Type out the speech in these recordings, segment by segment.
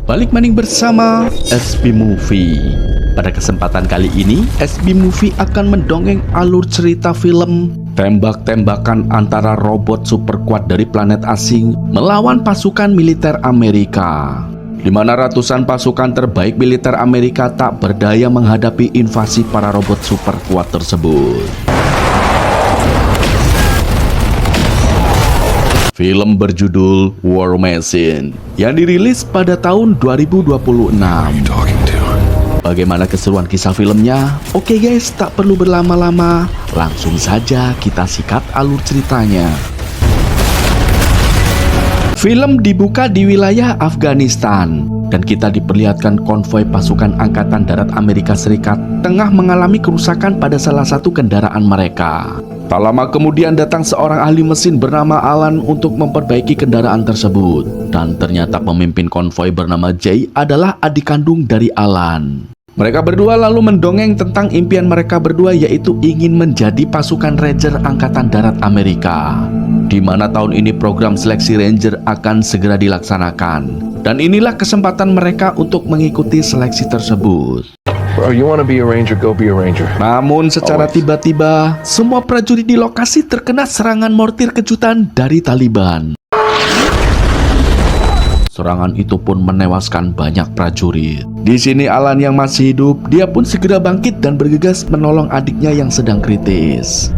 Balik maning bersama SB Movie. Pada kesempatan kali ini, SB Movie akan mendongeng alur cerita film tembak-tembakan antara robot super kuat dari planet asing melawan pasukan militer Amerika, di mana ratusan pasukan terbaik militer Amerika tak berdaya menghadapi invasi para robot super kuat tersebut. Film berjudul War Machine yang dirilis pada tahun 2026. Bagaimana keseruan kisah filmnya? Oke guys, tak perlu berlama-lama, langsung saja kita sikat alur ceritanya. Film dibuka di wilayah Afghanistan dan kita diperlihatkan konvoi pasukan Angkatan Darat Amerika Serikat tengah mengalami kerusakan pada salah satu kendaraan mereka. Tak lama kemudian datang seorang ahli mesin bernama Alan untuk memperbaiki kendaraan tersebut. Dan ternyata pemimpin konvoi bernama Jay adalah adik kandung dari Alan. Mereka berdua lalu mendongeng tentang impian mereka berdua, yaitu ingin menjadi pasukan Ranger Angkatan Darat Amerika, di mana tahun ini program seleksi Ranger akan segera dilaksanakan. Dan inilah kesempatan mereka untuk mengikuti seleksi tersebut. Bro, you wanna be a ranger, go be a ranger. Namun secara tiba-tiba, semua prajurit di lokasi terkena serangan mortir kejutan dari Taliban. Serangan itu pun menewaskan banyak prajurit. Di sini Alan yang masih hidup, dia pun segera bangkit dan bergegas menolong adiknya yang sedang kritis.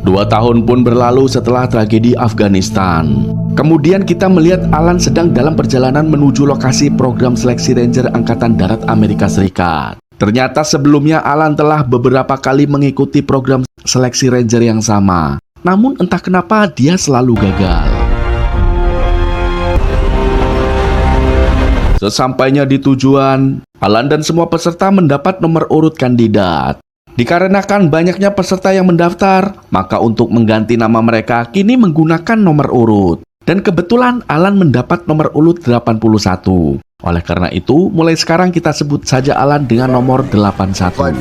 Dua tahun pun berlalu setelah tragedi Afghanistan. Kemudian kita melihat Alan sedang dalam perjalanan menuju lokasi program seleksi Ranger Angkatan Darat Amerika Serikat. Ternyata sebelumnya Alan telah beberapa kali mengikuti program seleksi Ranger yang sama. Namun entah kenapa dia selalu gagal. Sesampainya di tujuan, Alan dan semua peserta mendapat nomor urut kandidat. Dikarenakan banyaknya peserta yang mendaftar, maka untuk mengganti nama mereka kini menggunakan nomor urut. Dan kebetulan Alan mendapat nomor urut 81. Oleh karena itu, mulai sekarang kita sebut saja Alan dengan nomor 81.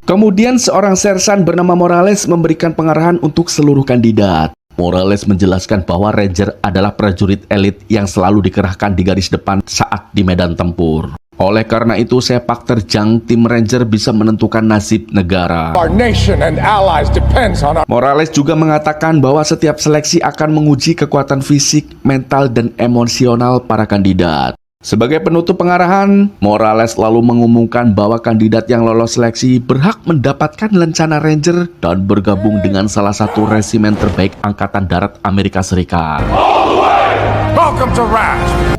Kemudian seorang sersan bernama Morales memberikan pengarahan untuk seluruh kandidat. Morales menjelaskan bahwa Ranger adalah prajurit elit yang selalu dikerahkan di garis depan saat di medan tempur. Oleh karena itu, sepak terjang tim Ranger bisa menentukan nasib negara. Morales juga mengatakan bahwa setiap seleksi akan menguji kekuatan fisik, mental, dan emosional para kandidat. Sebagai penutup pengarahan, Morales lalu mengumumkan bahwa kandidat yang lolos seleksi berhak mendapatkan lencana Ranger dan bergabung dengan salah satu resimen terbaik Angkatan Darat Amerika Serikat.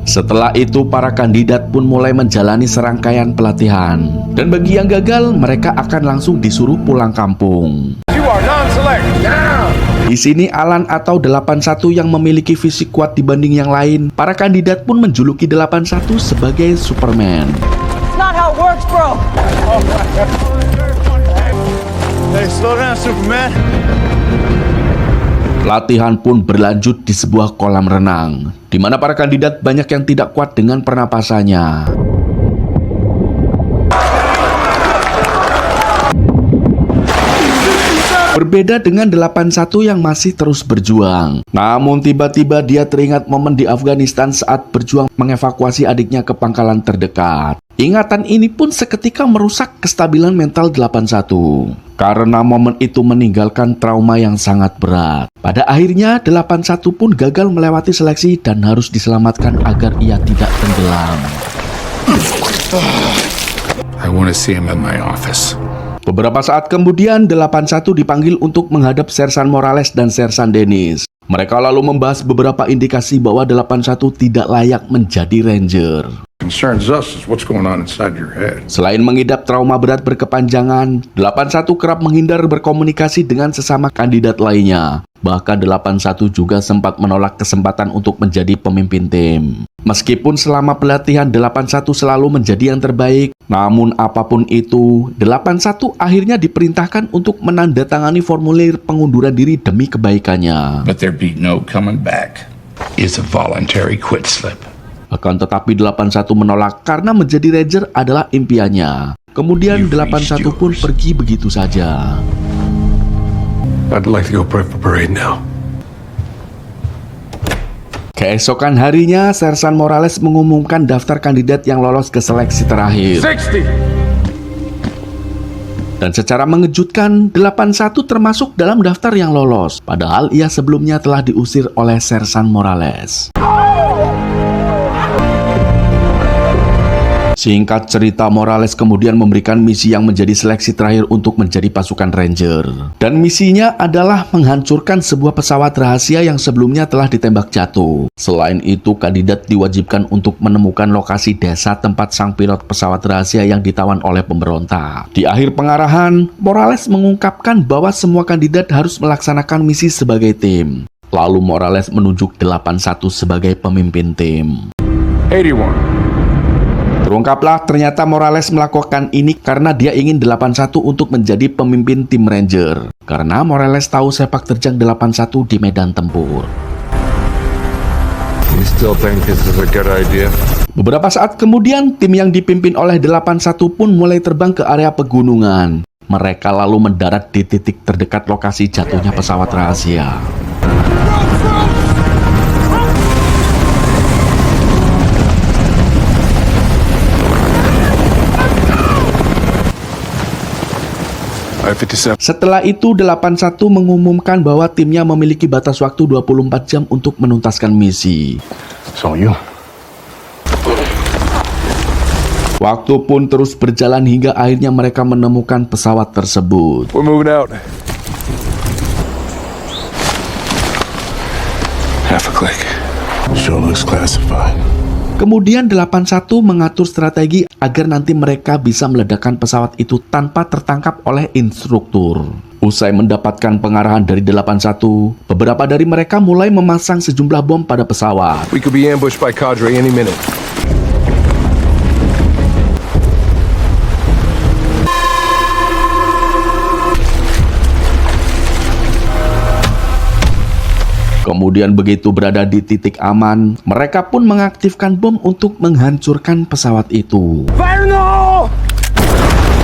Setelah itu, para kandidat pun mulai menjalani serangkaian pelatihan. Dan bagi yang gagal, mereka akan langsung disuruh pulang kampung. Di sini Alan atau 81 yang memiliki fisik kuat dibanding yang lain. Para kandidat pun menjuluki 81 sebagai Superman. Latihan pun berlanjut di sebuah kolam renang, di mana para kandidat banyak yang tidak kuat dengan pernapasannya. Berbeda dengan 81 yang masih terus berjuang. Namun tiba-tiba dia teringat momen di Afghanistan saat berjuang mengevakuasi adiknya ke pangkalan terdekat. Ingatan ini pun seketika merusak kestabilan mental 81. Karena momen itu meninggalkan trauma yang sangat berat. Pada akhirnya 81 pun gagal melewati seleksi dan harus diselamatkan agar ia tidak tenggelam. I want to see him in my office. Beberapa saat kemudian 81 dipanggil untuk menghadap Sersan Morales dan Sersan Dennis. Mereka lalu membahas beberapa indikasi bahwa 81 tidak layak menjadi Ranger. Concerns us is what's going on inside your head. Selain mengidap trauma berat berkepanjangan, 81 kerap menghindar berkomunikasi dengan sesama kandidat lainnya. Bahkan 81 juga sempat menolak kesempatan untuk menjadi pemimpin tim. Meskipun selama pelatihan 81 selalu menjadi yang terbaik, namun apapun itu, 81 akhirnya diperintahkan untuk menandatangani formulir pengunduran diri demi kebaikannya. But there be no coming back. It's a voluntary quit slip. Akan tetapi 81 menolak karena menjadi ranger adalah impiannya. Kemudian 81 pun pergi begitu saja. I'd like to go prep for parade now. Keesokan harinya, Sersan Morales mengumumkan daftar kandidat yang lolos ke seleksi terakhir. 60! Dan secara mengejutkan, 81 termasuk dalam daftar yang lolos. Padahal ia sebelumnya telah diusir oleh Sersan Morales. Singkat cerita, Morales kemudian memberikan misi yang menjadi seleksi terakhir untuk menjadi pasukan Ranger. Dan misinya adalah menghancurkan sebuah pesawat rahasia yang sebelumnya telah ditembak jatuh. Selain itu, kandidat diwajibkan untuk menemukan lokasi desa tempat sang pilot pesawat rahasia yang ditawan oleh pemberontak. Di akhir pengarahan, Morales mengungkapkan bahwa semua kandidat harus melaksanakan misi sebagai tim. Lalu Morales menunjuk 81 sebagai pemimpin tim. 81. Terungkaplah ternyata Morales melakukan ini karena dia ingin 81 untuk menjadi pemimpin tim Ranger. Karena Morales tahu sepak terjang 81 di medan tempur. You still think this is a good idea? Beberapa saat kemudian, tim yang dipimpin oleh 81 pun mulai terbang ke area pegunungan. Mereka lalu mendarat di titik terdekat lokasi jatuhnya pesawat rahasia. Setelah itu, 81 mengumumkan bahwa timnya memiliki batas waktu 24 jam untuk menuntaskan misi. So you. Waktu pun terus berjalan hingga akhirnya mereka menemukan pesawat tersebut. We're moving out. Half a click. Sure looks classified. Kemudian 81 mengatur strategi agar nanti mereka bisa meledakkan pesawat itu tanpa tertangkap oleh instruktur. Usai mendapatkan pengarahan dari 81, beberapa dari mereka mulai memasang sejumlah bom pada pesawat. We could be ambushed by cadre any minute. Kemudian begitu berada di titik aman, mereka pun mengaktifkan bom untuk menghancurkan pesawat itu.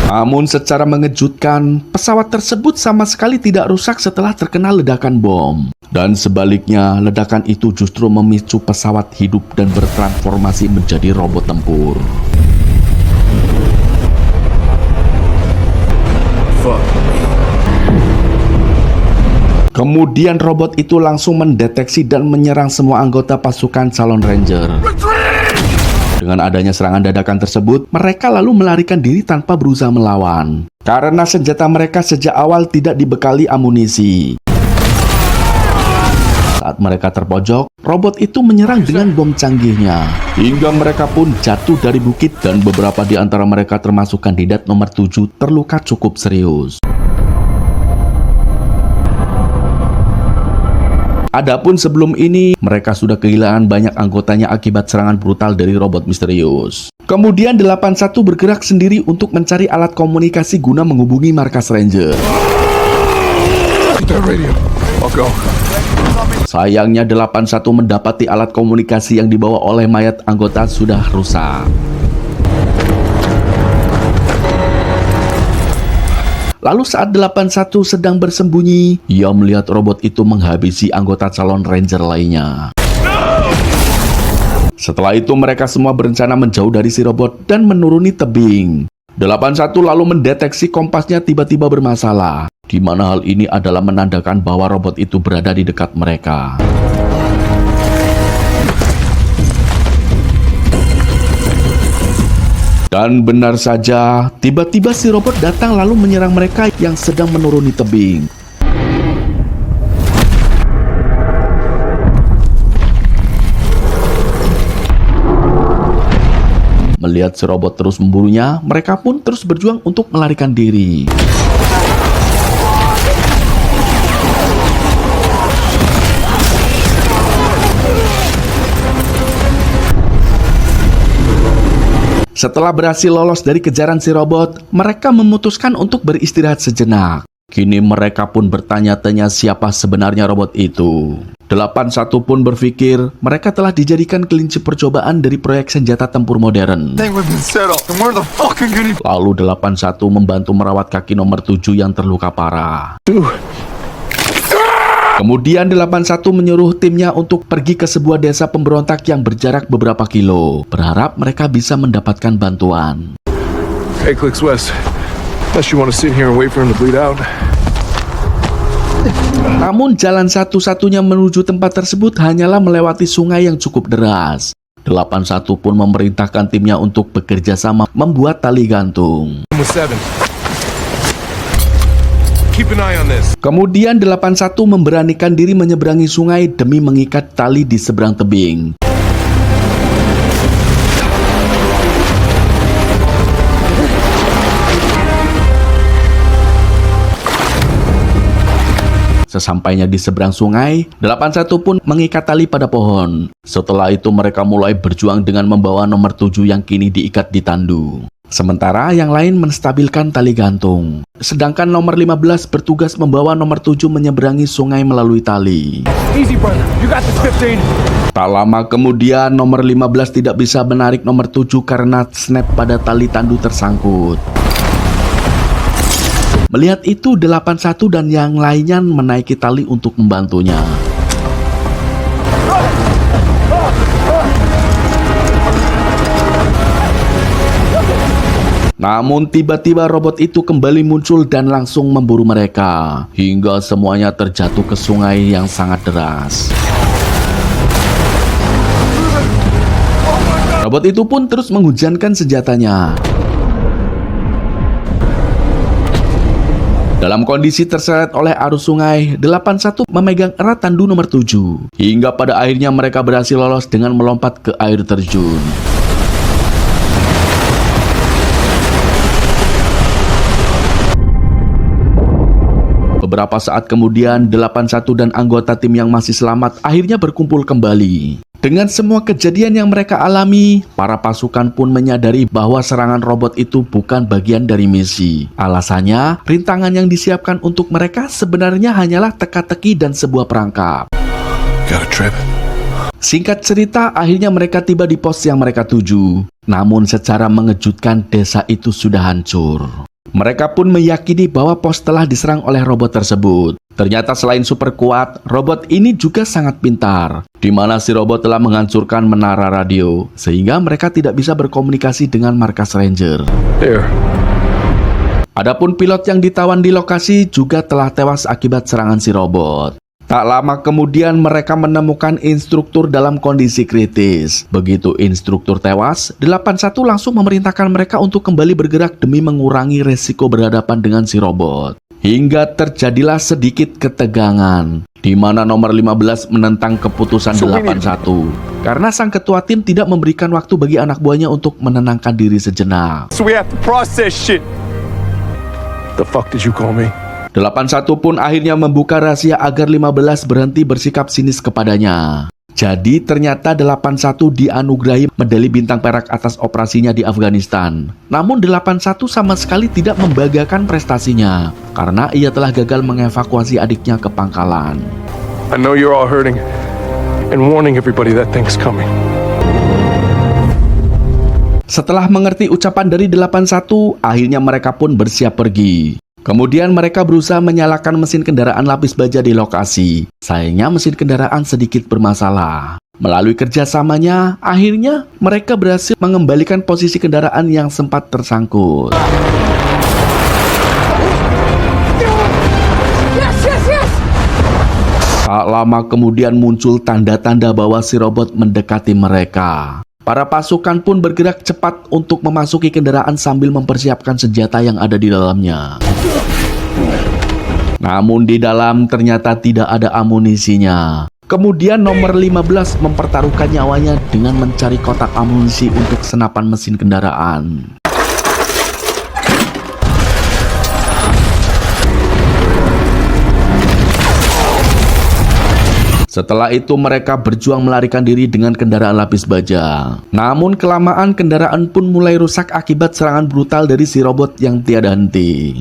Namun secara mengejutkan, pesawat tersebut sama sekali tidak rusak setelah terkena ledakan bom. Dan sebaliknya, ledakan itu justru memicu pesawat hidup dan bertransformasi menjadi robot tempur. Kemudian robot itu langsung mendeteksi dan menyerang semua anggota pasukan calon Ranger. Dengan adanya serangan dadakan tersebut, mereka lalu melarikan diri tanpa berusaha melawan. Karena senjata mereka sejak awal tidak dibekali amunisi. Saat mereka terpojok, robot itu menyerang dengan bom canggihnya. Hingga mereka pun jatuh dari bukit dan beberapa di antara mereka termasuk kandidat nomor 7 terluka cukup serius. Adapun sebelum ini, mereka sudah kehilangan banyak anggotanya akibat serangan brutal dari robot misterius. Kemudian 81 bergerak sendiri untuk mencari alat komunikasi guna menghubungi markas Ranger. Sayangnya 81 mendapati alat komunikasi yang dibawa oleh mayat anggota sudah rusak. Lalu saat 81 sedang bersembunyi, ia melihat robot itu menghabisi anggota calon Ranger lainnya. Setelah itu mereka semua berencana menjauh dari si robot dan menuruni tebing. 81 lalu mendeteksi kompasnya tiba-tiba bermasalah, di mana hal ini adalah menandakan bahwa robot itu berada di dekat mereka. Dan benar saja, tiba-tiba si robot datang lalu menyerang mereka yang sedang menuruni tebing. Melihat si robot terus memburunya, mereka pun terus berjuang untuk melarikan diri. Setelah berhasil lolos dari kejaran si robot, mereka memutuskan untuk beristirahat sejenak. Kini mereka pun bertanya-tanya siapa sebenarnya robot itu. 81 pun berpikir mereka telah dijadikan kelinci percobaan dari proyek senjata tempur modern. Think we've been set up, and we're the fucking gonna... Lalu 81 membantu merawat kaki nomor 7 yang terluka parah. Kemudian 81 menyuruh timnya untuk pergi ke sebuah desa pemberontak yang berjarak beberapa kilo, berharap mereka bisa mendapatkan bantuan. Hey, clicks west. Unless you want to sit here and wait for him to bleed out. Namun jalan satu-satunya menuju tempat tersebut hanyalah melewati sungai yang cukup deras. 81 pun memerintahkan timnya untuk bekerja sama membuat tali gantung. With 7. Keep an eye on this. Kemudian 81 memberanikan diri menyeberangi sungai demi mengikat tali di seberang tebing. Sesampainya di seberang sungai, 81 pun mengikat tali pada pohon. Setelah itu mereka mulai berjuang dengan membawa nomor 7 yang kini diikat di tandu. Sementara yang lain menstabilkan tali gantung. Sedangkan nomor 15 bertugas membawa nomor 7 menyeberangi sungai melalui tali. Easy, brother. You got this, 15. Tak lama kemudian nomor 15 tidak bisa menarik nomor 7 karena snap pada tali tandu tersangkut. Melihat itu 81 dan yang lainnya menaiki tali untuk membantunya. Namun tiba-tiba robot itu kembali muncul dan langsung memburu mereka, hingga semuanya terjatuh ke sungai yang sangat deras. Robot itu pun terus menghujankan senjatanya. Dalam kondisi terseret oleh arus sungai, 81 memegang erat tandu nomor 7. Hingga pada akhirnya mereka berhasil lolos dengan melompat ke air terjun. Beberapa saat kemudian, 81 dan anggota tim yang masih selamat akhirnya berkumpul kembali. Dengan semua kejadian yang mereka alami, para pasukan pun menyadari bahwa serangan robot itu bukan bagian dari misi. Alasannya, rintangan yang disiapkan untuk mereka sebenarnya hanyalah teka-teki dan sebuah perangkap. Got a trip? Singkat cerita, akhirnya mereka tiba di pos yang mereka tuju. Namun secara mengejutkan, desa itu sudah hancur. Mereka pun meyakini bahwa pos telah diserang oleh robot tersebut. Ternyata selain super kuat, robot ini juga sangat pintar, di mana si robot telah menghancurkan menara radio, sehingga mereka tidak bisa berkomunikasi dengan markas Ranger. Here. Adapun pilot yang ditawan di lokasi juga telah tewas akibat serangan si robot. Tak lama kemudian mereka menemukan instruktur dalam kondisi kritis. Begitu instruktur tewas, 81 langsung memerintahkan mereka untuk kembali bergerak demi mengurangi resiko berhadapan dengan si robot. Hingga terjadilah sedikit ketegangan, di mana nomor 15 menentang keputusan 81. Karena sang ketua tim tidak memberikan waktu bagi anak buahnya untuk menenangkan diri sejenak. So we have to process shit. The fuck did you call me? 81 pun akhirnya membuka rahasia agar 15 berhenti bersikap sinis kepadanya. Jadi ternyata 81 dianugerahi medali bintang perak atas operasinya di Afghanistan. Namun 81 sama sekali tidak membanggakan prestasinya, karena ia telah gagal mengevakuasi adiknya ke pangkalan. I know you're all hurting and warning everybody that thing's coming. Setelah mengerti ucapan dari 81, akhirnya mereka pun bersiap pergi. Kemudian mereka berusaha menyalakan mesin kendaraan lapis baja di lokasi. Sayangnya mesin kendaraan sedikit bermasalah. Melalui kerjasamanya, akhirnya mereka berhasil mengembalikan posisi kendaraan yang sempat tersangkut. Tak lama kemudian muncul tanda-tanda bahwa si robot mendekati mereka. Para pasukan pun bergerak cepat untuk memasuki kendaraan sambil mempersiapkan senjata yang ada di dalamnya. Namun di dalam ternyata tidak ada amunisinya. Kemudian nomor 15 mempertaruhkan nyawanya dengan mencari kotak amunisi untuk senapan mesin kendaraan. Setelah itu mereka berjuang melarikan diri dengan kendaraan lapis baja. Namun kelamaan kendaraan pun mulai rusak akibat serangan brutal dari si robot yang tiada henti.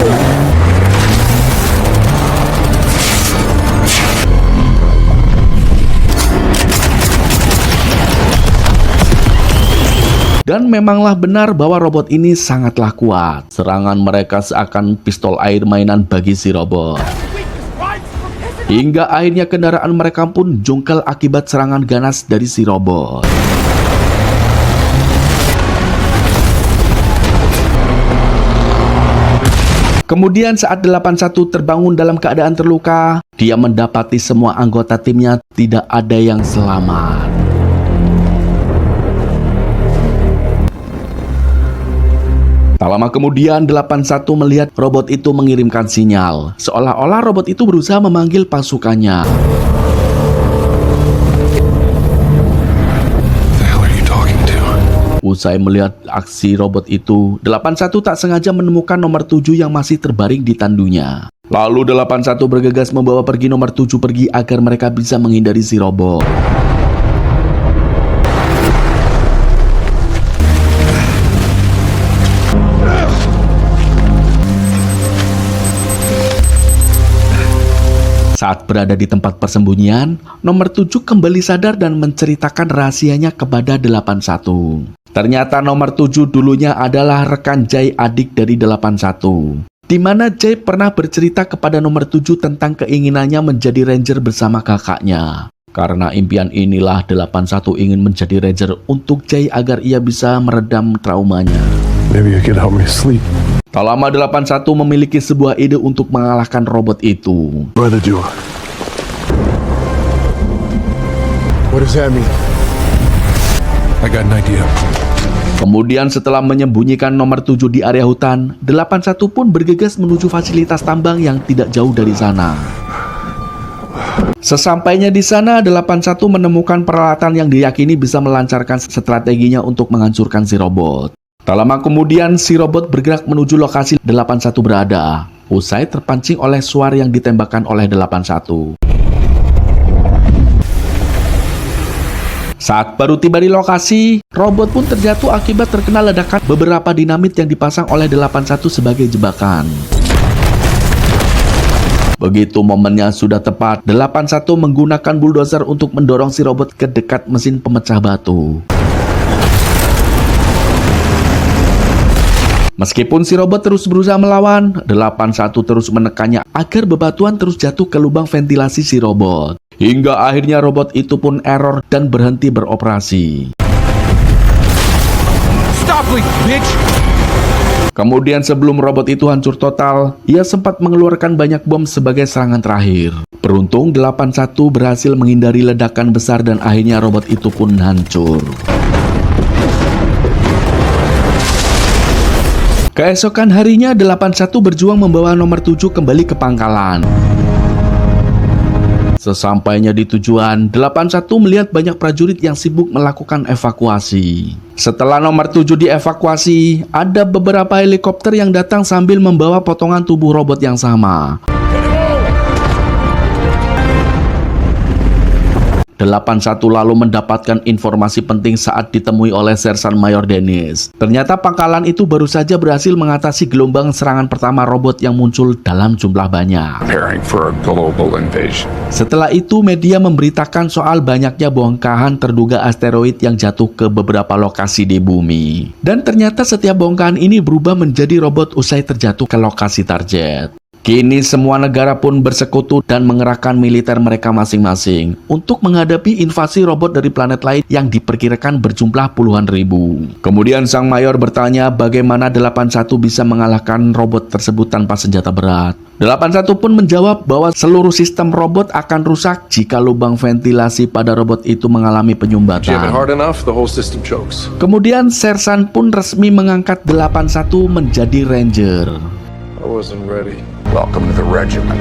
Dan memanglah benar bahwa robot ini sangatlah kuat. Serangan mereka seakan pistol air mainan bagi si robot. Hingga akhirnya kendaraan mereka pun jungkel akibat serangan ganas dari si robot. Kemudian saat 81 terbangun dalam keadaan terluka, dia mendapati semua anggota timnya tidak ada yang selamat. Tak lama kemudian 81 melihat robot itu mengirimkan sinyal, seolah-olah robot itu berusaha memanggil pasukannya. Usai melihat aksi robot itu, 81 tak sengaja menemukan nomor 7 yang masih terbaring di tandunya. Lalu 81 bergegas membawa pergi nomor 7 pergi agar mereka bisa menghindari si robot. Saat berada di tempat persembunyian, nomor 7 kembali sadar dan menceritakan rahasianya kepada 81. Ternyata nomor 7 dulunya adalah rekan Jay, adik dari 81. Di mana Jay pernah bercerita kepada nomor 7 tentang keinginannya menjadi ranger bersama kakaknya. Karena impian inilah 81 ingin menjadi ranger untuk Jay agar ia bisa meredam traumanya. Maybe you can help me sleep. Tak lama 81 memiliki sebuah ide untuk mengalahkan robot itu. Brother do. What does that mean? I got an idea. Kemudian setelah menyembunyikan nomor 7 di area hutan, 81 pun bergegas menuju fasilitas tambang yang tidak jauh dari sana. Sesampainya di sana, 81 menemukan peralatan yang diyakini bisa melancarkan strateginya untuk menghancurkan si robot. Tak lama kemudian, si robot bergerak menuju lokasi 81 berada, usai terpancing oleh suara yang ditembakkan oleh 81. Saat baru tiba di lokasi, robot pun terjatuh akibat terkena ledakan beberapa dinamit yang dipasang oleh 81 sebagai jebakan. Begitu momennya sudah tepat, 81 menggunakan bulldozer untuk mendorong si robot ke dekat mesin pemecah batu. Meskipun si robot terus berusaha melawan, 81 terus menekannya agar bebatuan terus jatuh ke lubang ventilasi si robot. Hingga akhirnya robot itu pun error dan berhenti beroperasi. Stop, bitch! Kemudian sebelum robot itu hancur total, ia sempat mengeluarkan banyak bom sebagai serangan terakhir. Beruntung 81 berhasil menghindari ledakan besar dan akhirnya robot itu pun hancur. Keesokan harinya 81 berjuang membawa nomor 7 kembali ke pangkalan. Sesampainya di tujuan, 81 melihat banyak prajurit yang sibuk melakukan evakuasi. Setelah nomor 7 dievakuasi, ada beberapa helikopter yang datang sambil membawa potongan tubuh robot yang sama. 81 lalu mendapatkan informasi penting saat ditemui oleh Sersan Mayor Dennis. Ternyata pangkalan itu baru saja berhasil mengatasi gelombang serangan pertama robot yang muncul dalam jumlah banyak. Preparing for a global invasion. Setelah itu media memberitakan soal banyaknya bongkahan terduga asteroid yang jatuh ke beberapa lokasi di bumi. Dan ternyata setiap bongkahan ini berubah menjadi robot usai terjatuh ke lokasi target. Kini semua negara pun bersekutu dan mengerahkan militer mereka masing-masing untuk menghadapi invasi robot dari planet lain yang diperkirakan berjumlah puluhan ribu. Kemudian sang mayor bertanya bagaimana 81 bisa mengalahkan robot tersebut tanpa senjata berat. 81 pun menjawab bahwa seluruh sistem robot akan rusak jika lubang ventilasi pada robot itu mengalami Jam it penyumbatan. hard enough, the whole system chokes. Kemudian Sersan pun resmi mengangkat 81 menjadi ranger. I wasn't ready. Welcome to the regiment.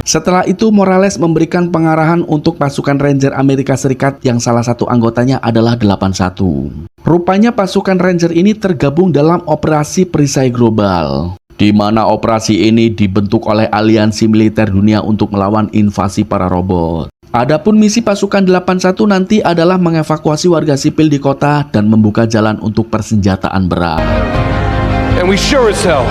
Setelah itu Morales memberikan pengarahan untuk pasukan Ranger Amerika Serikat yang salah satu anggotanya adalah 81. Rupanya pasukan Ranger ini tergabung dalam operasi perisai global, di mana operasi ini dibentuk oleh aliansi militer dunia untuk melawan invasi para robot. Adapun misi pasukan 81 nanti adalah mengevakuasi warga sipil di kota dan membuka jalan untuk persenjataan berat. And we sure as hell.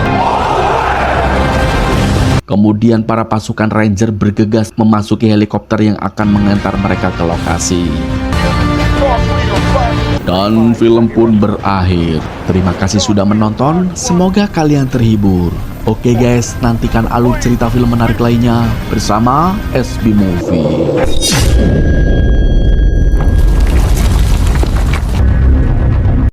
Kemudian para pasukan Ranger bergegas memasuki helikopter yang akan mengantar mereka ke lokasi. Dan film pun berakhir. Terima kasih sudah menonton, semoga kalian terhibur. Oke guys, nantikan alur cerita film menarik lainnya bersama SB Movie.